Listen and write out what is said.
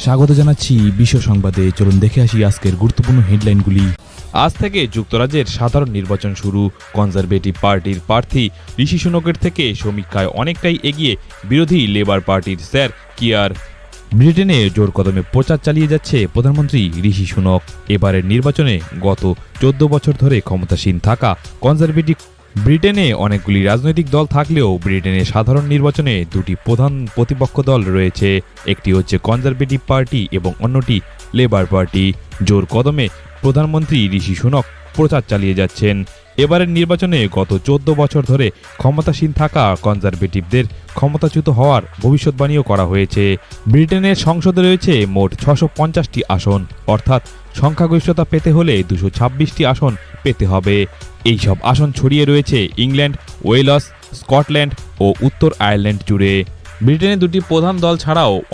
স্বাগত জানাচ্ছি বিশ্ব সংবাদে। চলুন দেখে আসি আজকের গুরুত্বপূর্ণ হেডলাইনগুলি। আজ থেকে যুক্তরাজ্যের সাধারণ নির্বাচন শুরু। কনজারভেটিভ পার্টির প্রার্থী ঋষি সুনকের থেকে সমীক্ষায় অনেকটাই এগিয়ে বিরোধী লেবার পার্টির স্যার কিয়ার। ব্রিটেনে জোর কদমে প্রচার চালিয়ে যাচ্ছে প্রধানমন্ত্রী ঋষি সুনক। এবারের নির্বাচনে গত 14 বছর ধরে ক্ষমতাসীন থাকা কনজারভেটিভ ব্রিটেনে অনেকগুলি রাজনৈতিক দল থাকলেও ব্রিটেনের সাধারণ নির্বাচনে দুটি প্রধান প্রতিপক্ষ দল রয়েছে। একটি হচ্ছে কনজারভেটিভ পার্টি এবং অন্যটি লেবার পার্টি। জোর কদমে প্রধানমন্ত্রী ঋষি সুনক প্রচার চালিয়ে যাচ্ছেন। এবারের নির্বাচনে গত 14 বছর ধরে ক্ষমতাসীন থাকা কনজারভেটিভদের ক্ষমতাচ্যুত হওয়ার ভবিষ্যৎবাণীও করা হয়েছে। ব্রিটেনের সংসদে রয়েছে মোট 650টি আসন, অর্থাৎ সংখ্যাগরিষ্ঠতা পেতে হলে 226টি আসন পেতে হবে। এইসব আসন ছড়িয়ে রয়েছে ইংল্যান্ড, ওয়েলস, স্কটল্যান্ড ও উত্তর আয়ারল্যান্ড জুড়ে। ব্রিটেনে দুটি প্রধান দল ছাড়াও